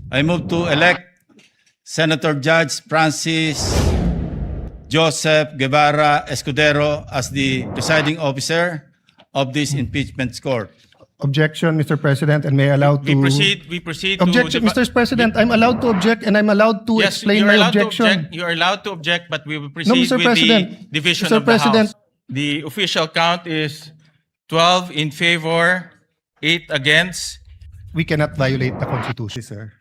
I move to elect Senator Judge Francis Joseph Guevara Escudero as the presiding officer of this impeachment court. Objection, Mr. President, and may I allow to... We proceed Objection, to... Mr. President, I'm allowed to object and I'm allowed to Yes, explain you're my allowed to objection. object. You are allowed to object, but we will proceed Mr. with President. the division Mr. of the President. House. The official count is 12 in favor, 8 against. We cannot violate the Constitution, sir.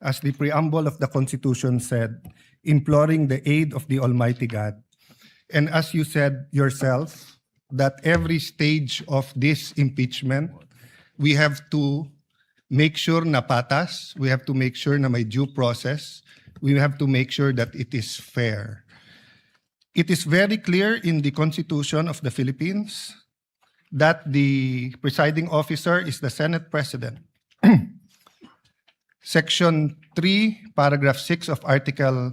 As the preamble of the Constitution said, imploring the aid of the Almighty God. And as you said yourself, that every stage of this impeachment, we have to make sure na patas, we have to make sure na may due process, we have to make sure that it is fair. It is very clear in the Constitution of the Philippines that the presiding officer is the Senate President. Section 3, paragraph 6 of Article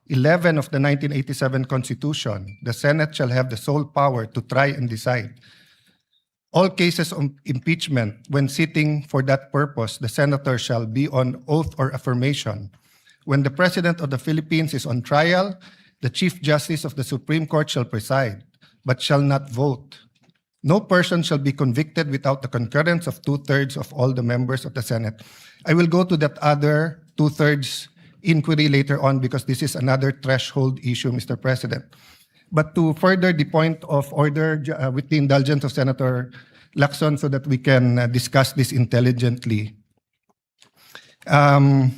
11 of the 1987 Constitution, the Senate shall have the sole power to try and decide. All cases of impeachment, when sitting for that purpose, the senator shall be on oath or affirmation. When the President of the Philippines is on trial, the Chief Justice of the Supreme Court shall preside, but shall not vote. No person shall be convicted without the concurrence of 2/3 of all the members of the Senate. I will go to that other 2/3 inquiry later on because this is another threshold issue, Mr. President. But to further the point of order with the indulgence of Senator Lacson so that we can discuss this intelligently. On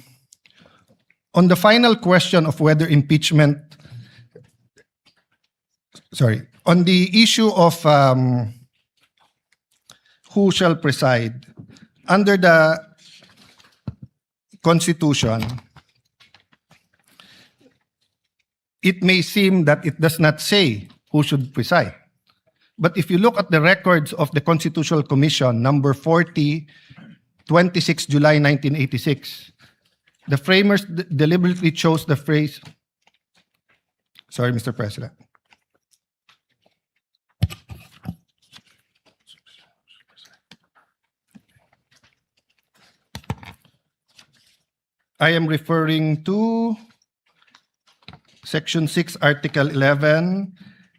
the final question of whether impeachment, on the issue of who shall preside, under the Constitution, it may seem that it does not say who should preside. But if you look at the records of the Constitutional Commission, number 40, 26 July 1986, the framers deliberately chose the phrase, sorry, Mr. President. I am referring to Section 6, Article 11,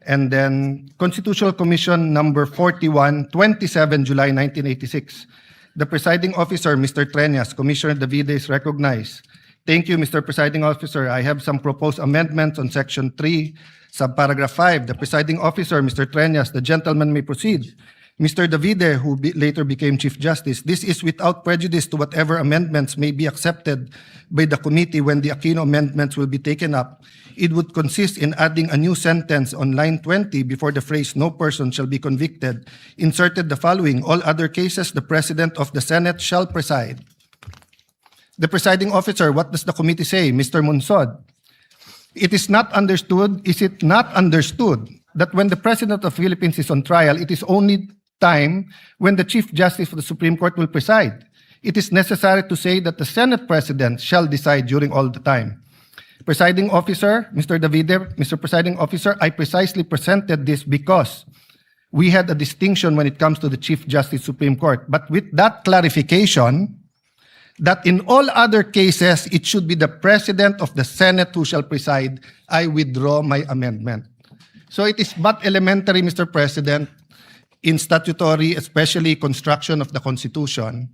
and then Constitutional Commission number 41, 27 July 1986. The presiding officer, Mr. Treñas, Commissioner Davide is recognized. Thank you, Mr. Presiding Officer. I have some proposed amendments on Section 3, subparagraph 5. The presiding officer, Mr. Treñas, the gentleman may proceed. Mr. Davide, who later became Chief Justice, this is without prejudice to whatever amendments may be accepted by the committee when the Aquino amendments will be taken up. It would consist in adding a new sentence on line 20 before the phrase "no person shall be convicted," inserted the following: all other cases, the President of the Senate shall preside. The presiding officer, what does the committee say? Mr. Munsod, it is not understood, is it not understood that when the President of the Philippines is on trial, it is only time when the Chief Justice of the Supreme Court will preside? It is necessary to say that the Senate President shall decide during all the time. Presiding Officer, Mr. Davide, Mr. Presiding Officer, I precisely presented this because we had a distinction when it comes to the Chief Justice Supreme Court. But with that clarification, that in all other cases, it should be the President of the Senate who shall preside, I withdraw my amendment. So it is but elementary, Mr. President, in statutory, especially construction of the Constitution,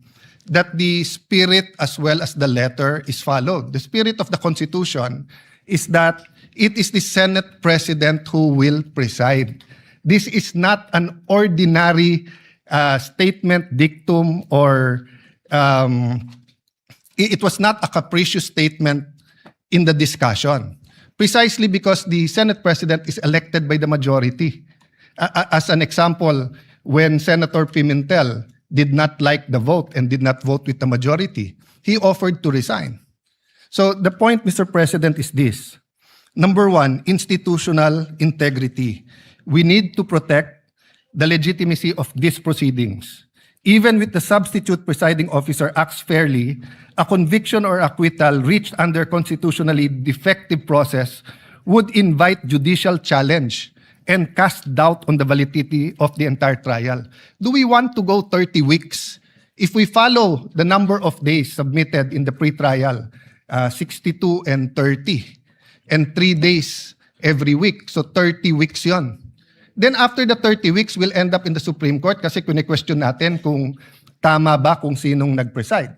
that the spirit as well as the letter is followed. The spirit of the Constitution is that it is the Senate President who will preside. This is not an ordinary statement, dictum, or it was not a capricious statement in the discussion, precisely because the Senate President is elected by the majority. As an example, when Senator Pimentel did not like the vote and did not vote with the majority, he offered to resign. So the point, Mr. President, is this. Number one, institutional integrity. We need to protect the legitimacy of these proceedings. Even with the substitute presiding officer acts fairly, a conviction or acquittal reached under constitutionally defective process would invite judicial challenge and cast doubt on the validity of the entire trial. Do we want to go 30 weeks If we follow the number of days submitted in the pre-trial, 62 and 30, and 3 days every week, so 30 weeks yon. Then after the 30 weeks, we'll end up in the Supreme Court kasi kune-question natin kung tama ba kung sinong nag-preside.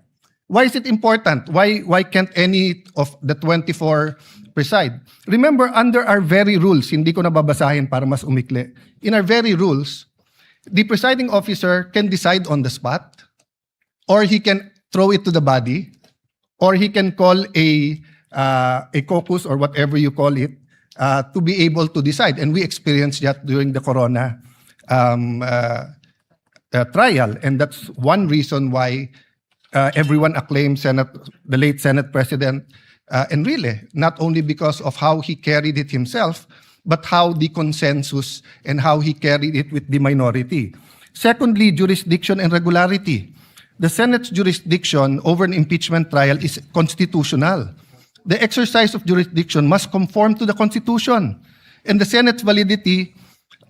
Why is it important? Why can't any of the 24 preside? Remember, under our very rules, hindi ko nababasahin para mas umikli. In our very rules, the presiding officer can decide on the spot, or he can throw it to the body, or he can call a caucus or whatever you call it to be able to decide. And we experienced that during the Corona trial, and that's one reason why everyone acclaimed the late Senate President Enrile, not only because of how he carried it himself, but how the consensus and how he carried it with the minority. Secondly, jurisdiction and regularity. The Senate's jurisdiction over an impeachment trial is constitutional. The exercise of jurisdiction must conform to the Constitution, and the Senate's validity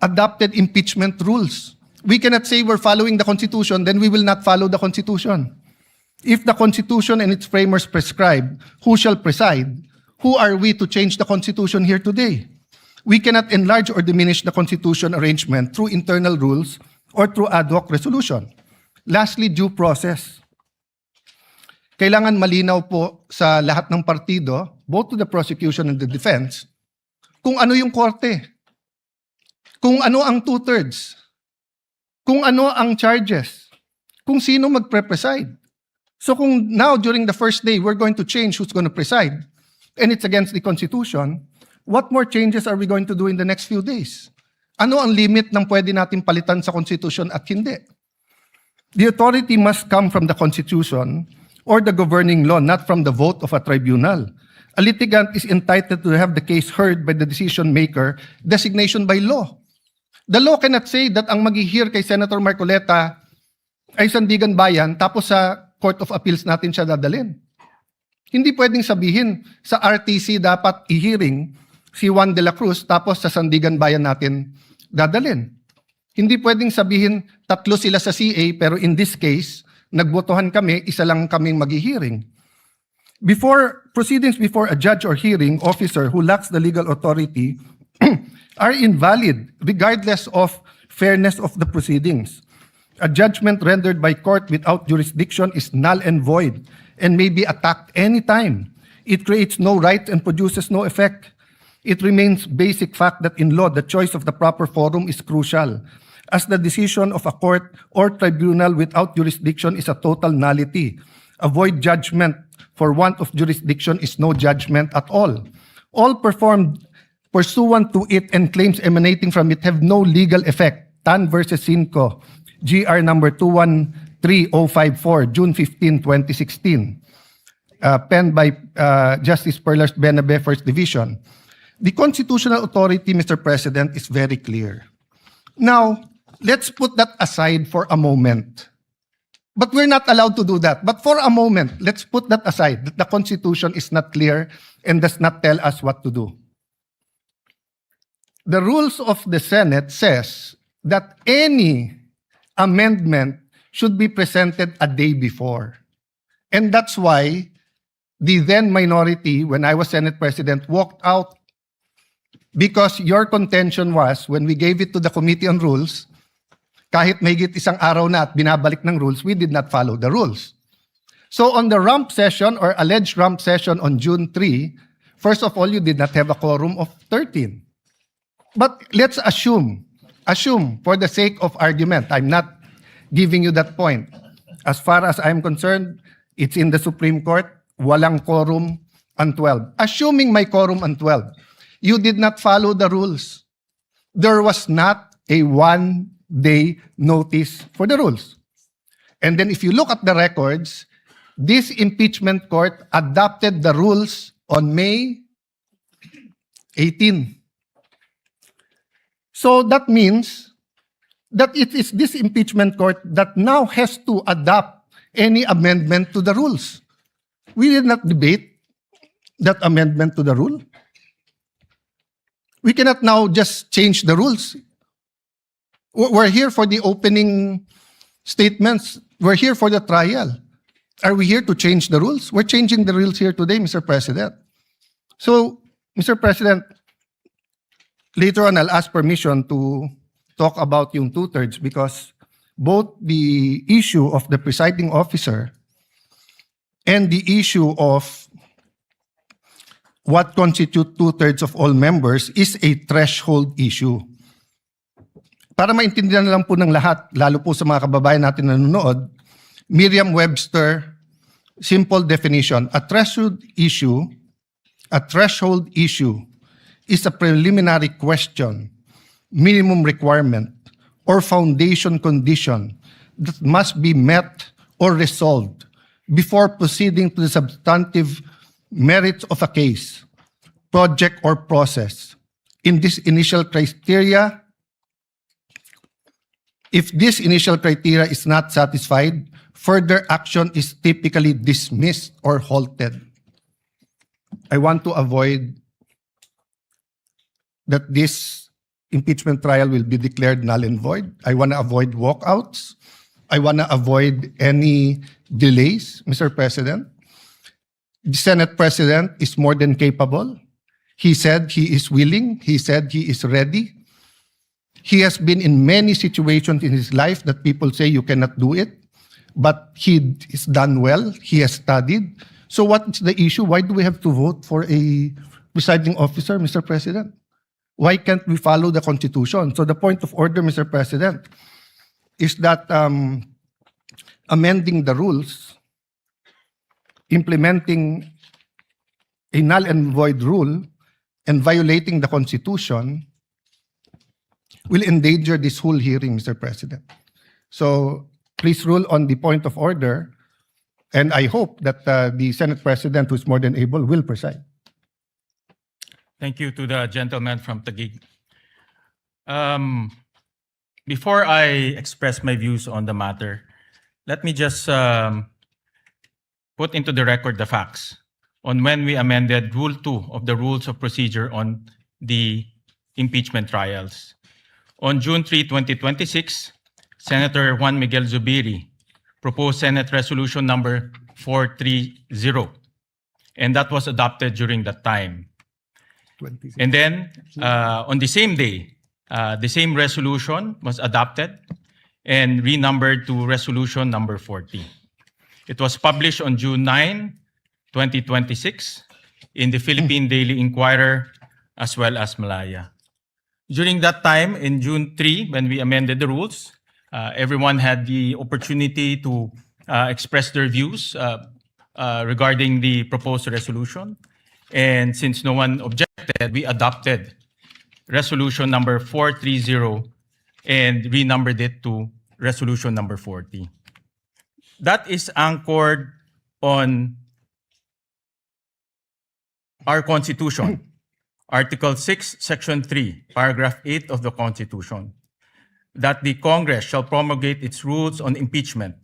adopted impeachment rules. We cannot say we're following the Constitution, then we will not follow the Constitution. If the Constitution and its framers prescribe who shall preside, who are we to change the Constitution here today? We cannot enlarge or diminish the Constitution arrangement through internal rules or through ad hoc resolution. Lastly, due process. Kailangan malinaw po sa lahat ng partido, both to the prosecution and the defense, kung ano yung korte, kung ano ang two-thirds, kung ano ang charges, kung sino magpre-preside. So kung now, during the first day, we're going to change who's going to preside, and it's against the Constitution, what more changes are we going to do in the next few days? Ano ang limit ng pwede natin palitan sa Constitution at hindi? The authority must come from the Constitution or the governing law, not from the vote of a tribunal. A litigant is entitled to have the case heard by the decision maker, designation by law. The law cannot say that ang mag-hear kay Senator Marcoleta ay Sandigan Bayan, tapos sa Court of Appeals natin siya dadalhin. Hindi pwedeng sabihin sa RTC dapat i-hearing si Juan de la Cruz, tapos sa Sandigan Bayan natin dadalhin. Hindi pwedeng sabihin tatlo sila sa CA, pero in this case, nagbotohan kami, isa lang kaming mag-hearing. Proceedings before a judge or hearing officer who lacks the legal authority are invalid regardless of fairness of the proceedings. A judgment rendered by court without jurisdiction is null and void and may be attacked anytime. It creates no right and produces no effect. It remains basic fact that in law, the choice of the proper forum is crucial, as the decision of a court or tribunal without jurisdiction is a total nullity. A void judgment for want of jurisdiction is no judgment at all. All performed pursuant to it and claims emanating from it have no legal effect. Tan versus Cinco, GR number 213054, June 15, 2016. Penned by Justice Perlas Benabe, First Division. The constitutional authority, Mr. President, is very clear. Now, let's put that aside for a moment. But we're not allowed to do that. But for a moment, let's put that aside, that the Constitution is not clear and does not tell us what to do. The rules of the Senate says that any amendment should be presented a day before. And that's why the then minority, when I was Senate President, walked out, because your contention was, when we gave it to the Committee on Rules, kahit mahigit isang araw na at binabalik ng rules, we did not follow the rules. So on the rump session or alleged rump session on June 3, first of all, you did not have a quorum of 13. But let's assume for the sake of argument, I'm not giving you that point. As far as I'm concerned, it's in the Supreme Court, walang quorum on 12. Assuming may quorum on 12, you did not follow the rules. There was not a one-day notice for the rules. And then if you look at the records, this impeachment court adopted the rules on May 18. So that means that it is this impeachment court that now has to adopt any amendment to the rules. We did not debate that amendment to the rule. We cannot now just change the rules. We're here for the opening statements. We're here for the trial. Are we here to change the rules? We're changing the rules here today, Mr. President. So, Mr. President, later on I'll ask permission to talk about yung two-thirds because both the issue of the presiding officer and the issue of what constitute two-thirds of all members is a threshold issue. Para maintindihan na lang po ng lahat, lalo po sa mga kababayan natin na nanonood, Merriam-Webster, simple definition, a threshold issue is a preliminary question, minimum requirement, or foundation condition that must be met or resolved before proceeding to the substantive merits of a case, project, or process. In this initial criteria, if this initial criteria is not satisfied, further action is typically dismissed or halted. I want to avoid that this impeachment trial will be declared null and void. I want to avoid walkouts. I want to avoid any delays, Mr. President. The Senate President is more than capable. He said he is willing. He said he is ready. He has been in many situations in his life that people say you cannot do it, but he has done well. He has studied. So what's the issue? Why do we have to vote for a presiding officer, Mr. President? Why can't we follow the Constitution? So the point of order, Mr. President, is that amending the rules, implementing a null and void rule, and violating the Constitution will endanger this whole hearing, Mr. President. So please rule on the point of order, and I hope that the Senate President, who is more than able, will preside. Thank you to the gentleman from Taguig. Before I express my views on the matter, let me just put into the record the facts on when we amended Rule 2 of the Rules of Procedure on the impeachment trials. On June 3, 2026, Senator Juan Miguel Zubiri proposed Senate Resolution number 430, and that was adopted during that time. And then, on the same day, the same resolution was adopted and renumbered to Resolution number 40. It was published on June 9, 2026 in the Philippine Daily Inquirer as well as Malaya. During that time, in June 3, when we amended the rules, everyone had the opportunity to express their views regarding the proposed resolution. And since no one objected, we adopted Resolution number 430 and renumbered it to Resolution number 40. That is anchored on our Constitution, Article 6, Section 3, Paragraph 8 of the Constitution, that the Congress shall promulgate its rules on impeachment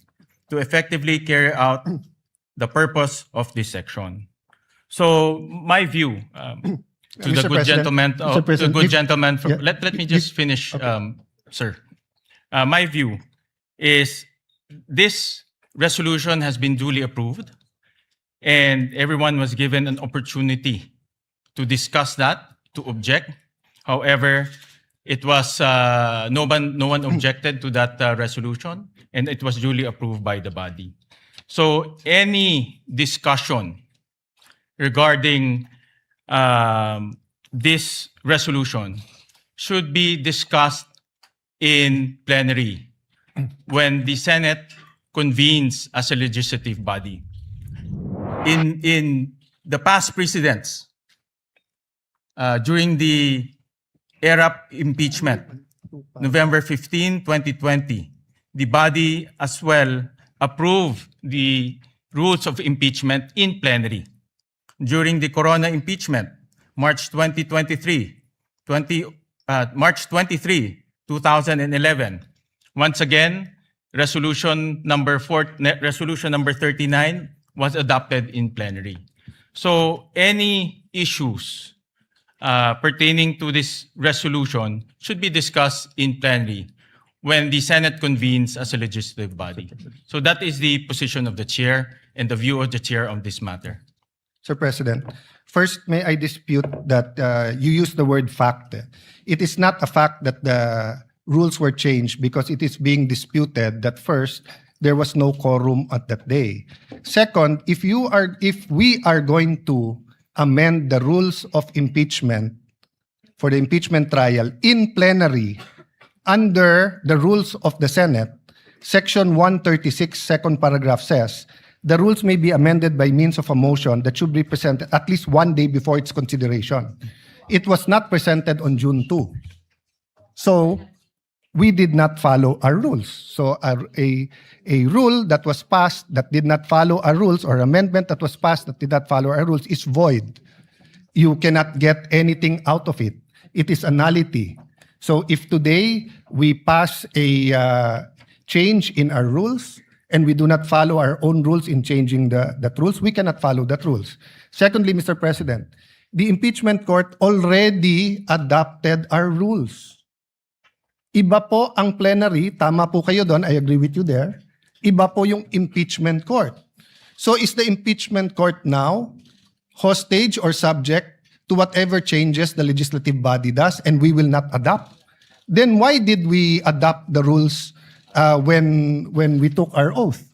to effectively carry out the purpose of this section. So my view to the Mr. good President, gentleman, Mr. to the President, good if- gentleman from, yeah, let me just finish, sir. My view is this resolution has been duly approved, and everyone was given an opportunity to discuss that, to object. However, it was no one objected to that resolution, and it was duly approved by the body. So any discussion regarding this resolution should be discussed in plenary when the Senate convenes as a legislative body. In the past precedents, during the ERAP impeachment, November 15, 2020, the body as well approved the rules of impeachment in plenary. During the Corona impeachment, March 23, 2011, once again, resolution number 39 was adopted in plenary. So any issues pertaining to this resolution should be discussed in plenary when the Senate convenes as a legislative body. So that is the position of the chair and the view of the chair on this matter. Sir President, first, may I dispute that you used the word fact. It is not a fact that the rules were changed because it is being disputed that first, there was no quorum at that day. Second, if we are going to amend the rules of impeachment for the impeachment trial in plenary under the rules of the Senate, Section 136, second paragraph says, the rules may be amended by means of a motion that should be presented at least 1 day before its consideration. It was not presented on June 2. So, we did not follow our rules. So, a rule that was passed that did not follow our rules or amendment that was passed that did not follow our rules is void. You cannot get anything out of it. It is a nullity. So, if today we pass a change in our rules, and we do not follow our own rules in changing that rules, we cannot follow that rules. Secondly, Mr. President, the impeachment court already adopted our rules. Iba po ang plenary, tama po kayo doon, I agree with you there. Iba po yung impeachment court. So is the impeachment court now hostage or subject to whatever changes the legislative body does and we will not adopt? Then why did we adopt the rules when we took our oath?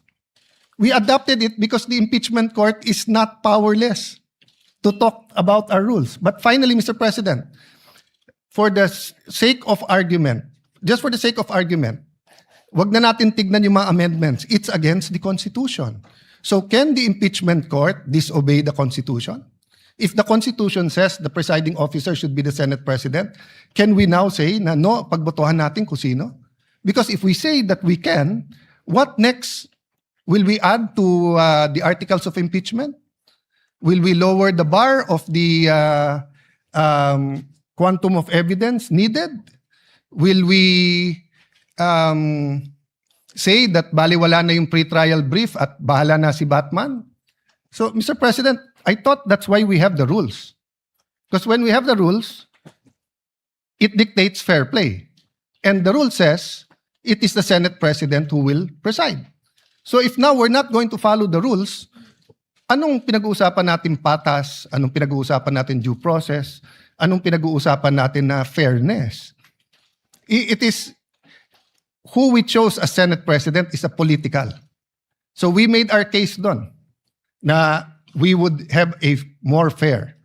We adopted it because the impeachment court is not powerless to talk about our rules. But finally, Mr. President, for the sake of argument, just for the sake of argument, wag na natin tignan yung mga amendments. It's against the Constitution. So can the impeachment court disobey the Constitution? If the Constitution says the presiding officer should be the Senate President, can we now say na no, pagbotohan natin kung sino? Because if we say that we can, what next? Will we add to the articles of impeachment? Will we lower the bar of the quantum of evidence needed? Will we say that baliwala na yung pre-trial brief at bahala na si Batman? So, Mr. President, I thought that's why we have the rules. Because when we have the rules, it dictates fair play. And the rule says, it is the Senate President who will preside. So if now we're not going to follow the rules, anong pinag-uusapan natin patas? Anong pinag-uusapan natin due process? Anong pinag-uusapan natin na fairness? It is, who we chose as Senate President is a political. So we made our case doon na we would have a more fair.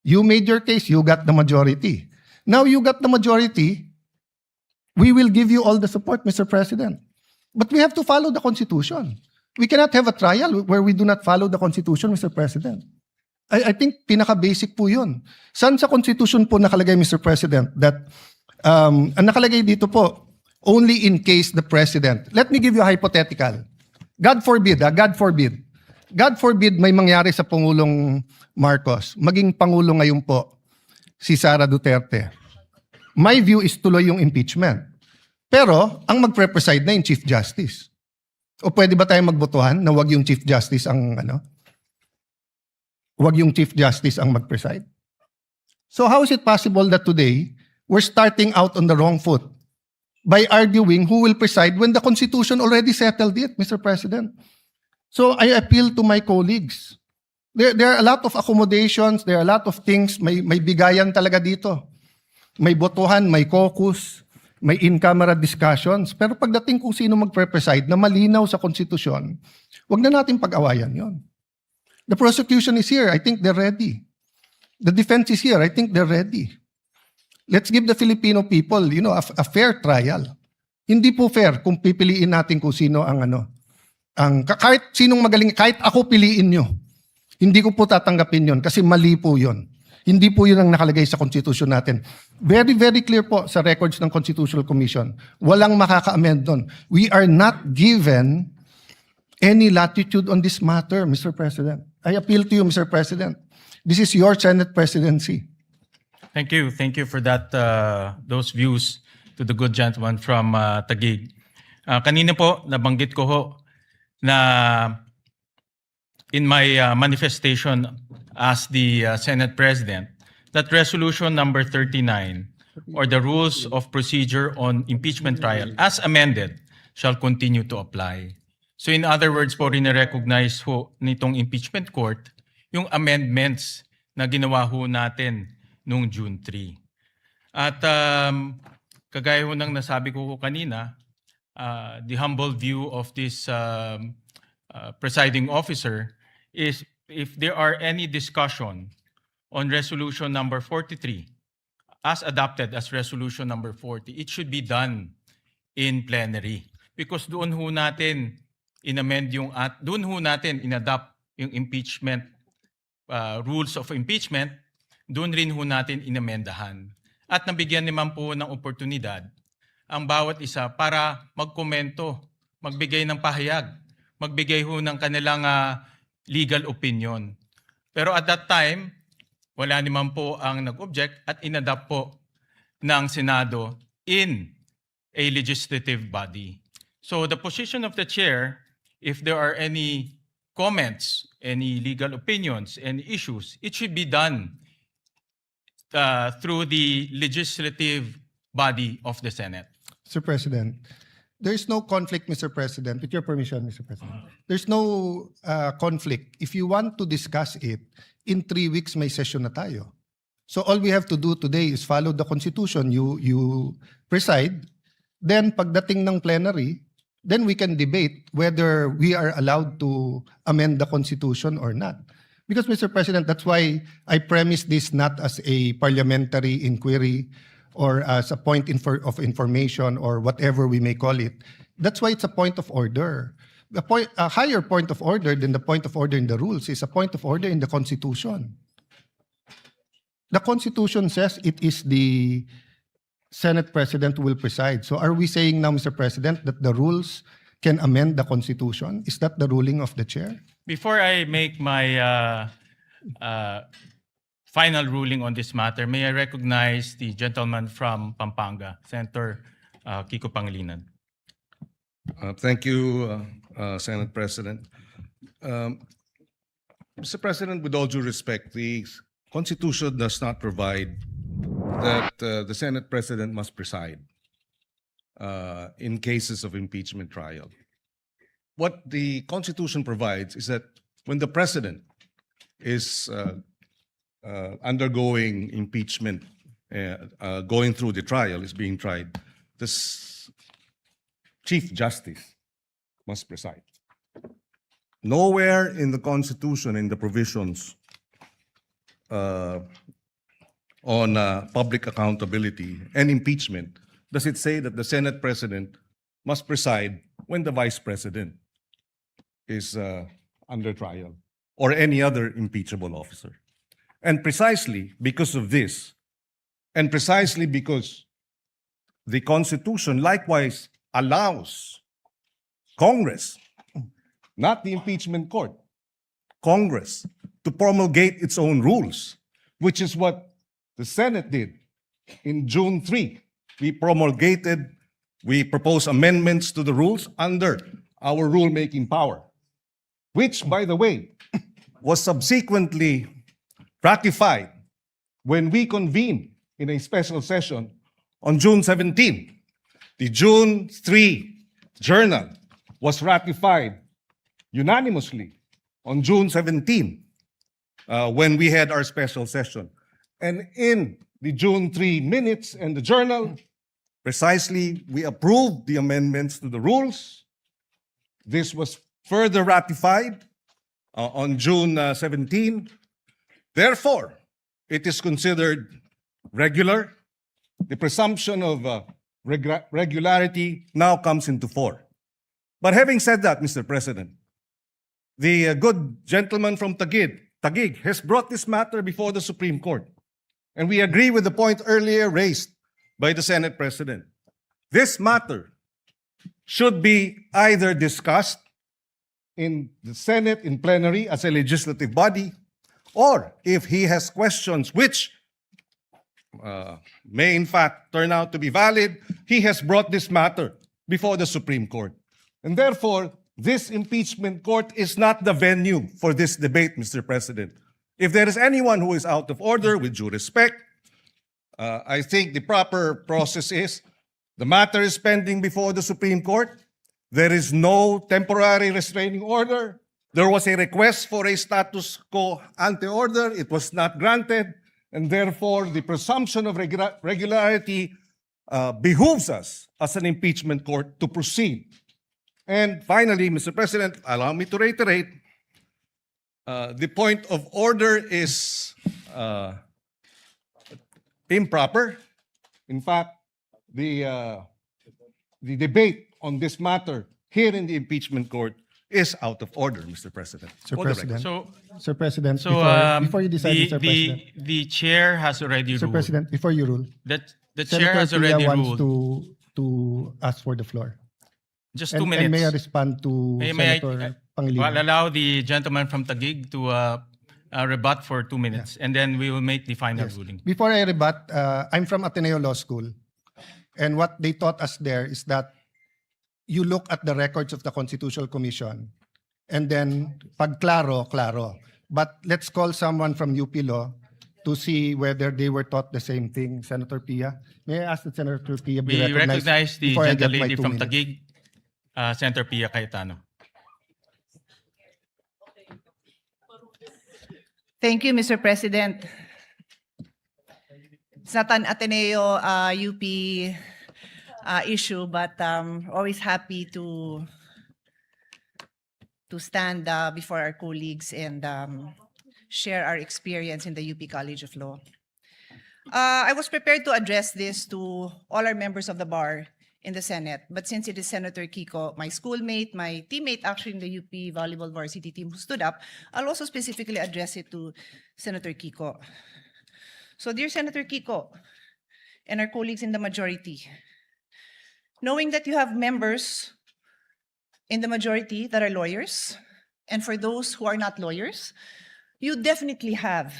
You made your case, you got the majority. Now you got the majority, we will give you all the support, Mr. President. But we have to follow the Constitution. We cannot have a trial where we do not follow the Constitution, Mr. President. I think pinaka-basic po yun. Saan sa Constitution po nakalagay, Mr. President, that ang nakalagay dito po, only in case the President. Let me give you a hypothetical. God forbid, God forbid. God forbid may mangyari sa Pangulong Marcos. Maging Pangulo ngayon po, si Sara Duterte. My view is tuloy yung impeachment. Pero, ang magpre-preside na yung Chief Justice. O pwede ba tayo magbotohan na wag yung Chief Justice ang wag yung Chief Justice ang mag-preside? So how is it possible that today, we're starting out on the wrong foot by arguing who will preside when the Constitution already settled it, Mr. President? So I appeal to my colleagues. There are a lot of accommodations, there are a lot of things, may bigayan talaga dito. May botohan, may caucus, may in-camera discussions. Pero pagdating kung sino magpre-preside na malinaw sa konstitusyon, wag na natin pag-awayan yon. The prosecution is here. I think they're ready. The defense is here. I think they're ready. Let's give the Filipino people, a fair trial. Hindi po fair kung pipiliin natin kung sino ang kahit sinong magaling, kahit ako piliin nyo. Hindi ko po tatanggapin yon kasi mali po yon. Hindi po yun ang nakalagay sa Constitution natin. Very, very clear po sa records ng Constitutional Commission. Walang makaka-amend doon. We are not given any latitude on this matter, Mr. President. I appeal to you, Mr. President. This is your Senate presidency. Thank you. Thank you for that, those views to the good gentleman from Taguig. Kanina po, nabanggit ko ho na in my manifestation as the Senate President, that resolution number 39 or the rules of procedure on impeachment trial as amended shall continue to apply. So in other words po, rin-recognize ho nitong impeachment court yung amendments na ginawa ho natin noong June 3. At kagaya ho ng nasabi ko kanina, the humble view of this presiding officer is if there are any discussion on resolution number 43 as adopted as resolution number 40, it should be done in plenary. Because doon ho natin inamend yung at doon ho natin inadapt yung impeachment rules of impeachment, doon rin ho natin inamendahan. At nabigyan naman po ng oportunidad ang bawat isa para magkomento, magbigay ng pahayag, magbigay ho ng kanilang legal opinion. Pero at that time, wala naman po ang nag-object at inadapt po ng Senado in a legislative body. So the position of the chair, if there are any comments, any legal opinions, any issues, it should be done through the legislative body of the Senate. Mr. President, there is no conflict, Mr. President. With your permission, Mr. President. There's no conflict. If you want to discuss it, in 3 weeks may session na tayo. So all we have to do today is follow the Constitution. You preside. Then pagdating ng plenary, then we can debate whether we are allowed to amend the Constitution or not. Because, Mr. President, that's why I premise this not as a parliamentary inquiry or as a point of information or whatever we may call it. That's why it's a point of order. A higher point of order than the point of order in the rules is a point of order in the Constitution. The Constitution says it is the Senate President who will preside. So are we saying now, Mr. President, that the rules can amend the Constitution? Is that the ruling of the chair? Before I make my final ruling on this matter, may I recognize the gentleman from Pampanga, Senator Kiko Pangilinan. Thank you, Senate President. Mr. President, with all due respect, the Constitution does not provide that the Senate President must preside in cases of impeachment trial. What the Constitution provides is that when the President is undergoing impeachment, going through the trial, is being tried, the Chief Justice must preside. Nowhere in the Constitution, in the provisions on public accountability and impeachment, does it say that the Senate President must preside when the Vice President is under trial or any other impeachable officer. And precisely because of this, and precisely because the Constitution likewise allows Congress, not the impeachment court, Congress, to promulgate its own rules, which is what the Senate did in June 3. We proposed amendments to the rules under our rulemaking power, which, by the way, was subsequently ratified when we convened in a special session on June 17. The June 3 journal was ratified unanimously on June 17 when we had our special session. And in the June 3 minutes and the journal, precisely, we approved the amendments to the rules. This was further ratified on June 17. Therefore, it is considered regular. The presumption of regularity now comes into force. But having said that, Mr. President, the good gentleman from Taguig has brought this matter before the Supreme Court. And we agree with the point earlier raised by the Senate President. This matter should be either discussed in the Senate in plenary as a legislative body, or if he has questions which may in fact turn out to be valid, he has brought this matter before the Supreme Court. And therefore, this impeachment court is not the venue for this debate, Mr. President. If there is anyone who is out of order, with due respect, I think the proper process is the matter is pending before the Supreme Court. There is no temporary restraining order. There was a request for a status quo ante order. It was not granted. And therefore, the presumption of regularity behooves us as an impeachment court to proceed. And finally, Mr. President, allow me to reiterate, the point of order is improper. In fact, the debate on this matter here in the impeachment court is out of order, Mr. President. Sir For the record. President. So, Sir President, so before you decide, Mr. President. the chair has already Sir ruled. President, before you rule, The chair has Senator Pia already wants ruled. to ask for the floor. Just And 2 minutes. may I respond to May I- Senator Well, Pangilinan? allow the gentleman from Taguig to rebut for 2 minutes, and then we will make the final Yes. ruling. Before I rebut, I'm from Ateneo Law School. And what they taught us there is that you look at the records of the Constitutional Commission. And then, pag klaro, klaro. But let's call someone from UP Law to see whether they were taught the same thing. Senator Pia, may I ask that Senator Pia be We recognized recognize the before I get my gentlelady 2 from minutes? Taguig, Senator Pia Cayetano. Thank you, Mr. President. It's not an Ateneo UP issue, but always happy to stand before our colleagues and share our experience in the UP College of Law. I was prepared to address this to all our members of the bar in the Senate, but since it is Senator Kiko, my schoolmate, my teammate actually in the UP volleyball varsity team who stood up, I'll also specifically address it to Senator Kiko. So dear Senator Kiko and our colleagues in the majority, knowing that you have members in the majority that are lawyers, and for those who are not lawyers, you definitely have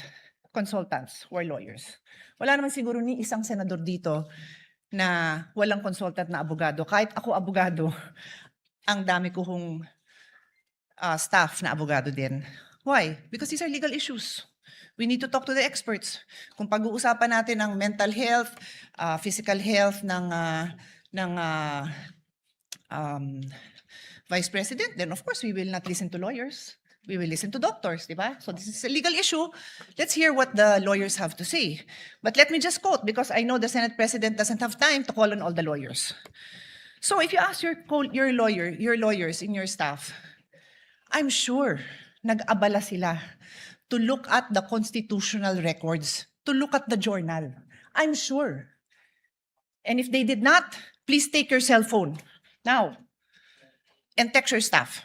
consultants who are lawyers. Wala naman siguro ni isang senador dito na walang consultant na abogado. Kahit ako abogado, ang dami ko hong staff na abogado din. Why? Because these are legal issues. We need to talk to the experts. Kung pag-uusapan natin ang mental health, physical health ng Vice President, then of course we will not listen to lawyers. We will listen to doctors, di ba? So this is a legal issue. Let's hear what the lawyers have to say. But let me just quote, because I know the Senate President doesn't have time to call on all the lawyers. So if you ask your lawyers in your staff, I'm sure nag-abala sila to look at the constitutional records, to look at the journal. I'm sure. And if they did not, please take your cell phone now and text your staff.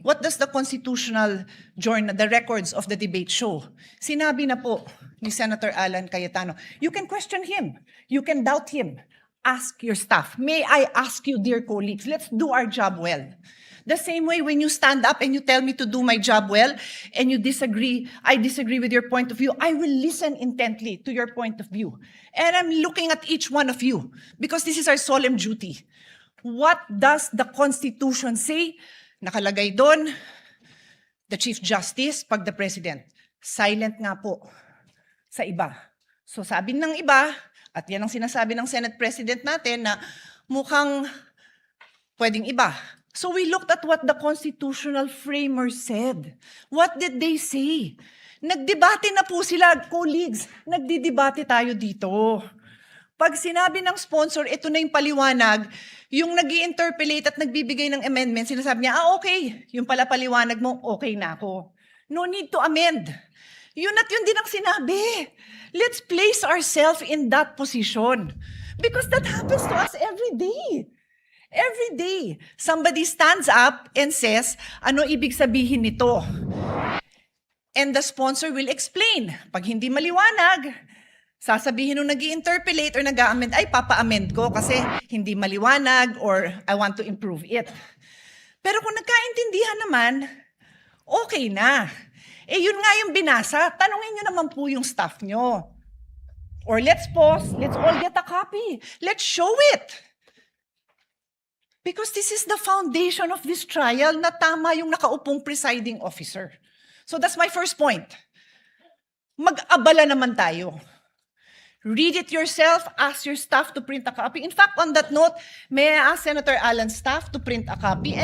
What does the constitutional journal, the records of the debate show? Sinabi na po ni Senator Alan Cayetano, you can question him, you can doubt him, ask your staff. May I ask you, dear colleagues, let's do our job well. The same way when you stand up and you tell me to do my job well and you disagree, I disagree with your point of view, I will listen intently to your point of view. And I'm looking at each one of you because this is our solemn duty. What does the Constitution say? Nakalagay doon, the Chief Justice, pag the President. Silent nga po sa iba. So sabi ng iba, at yan ang sinasabi ng Senate President natin na mukhang pwedeng iba. So we looked at what the constitutional framers said. What did they say? Nagdebate na po sila, colleagues. Nagdidebate tayo dito. Pag sinabi ng sponsor, ito na yung paliwanag, yung nag-i-interpolate at nagbibigay ng amendment, sinasabi niya, okay, yung pala paliwanag mo, okay na ako. No need to amend. Yun at yun din ang sinabi. Let's place ourselves in that position. Because that happens to us every day. Every day, somebody stands up and says, ano ibig sabihin nito? And the sponsor will explain. Pag hindi maliwanag, sasabihin nung nag-i-interpolate or nag-a-amend, ay papa-amend ko kasi hindi maliwanag or I want to improve it. Pero kung nagkaintindihan naman, okay na. Eh yun nga yung binasa, tanungin nyo naman po yung staff nyo. Or let's pause, let's all get a copy. Let's show it. Because this is the foundation of this trial na tama yung nakaupong presiding officer. So that's my first point. Mag-abala naman tayo. Read it yourself, ask your staff to print a copy. In fact, on that note, may I ask Senator Allen's staff to print a copy?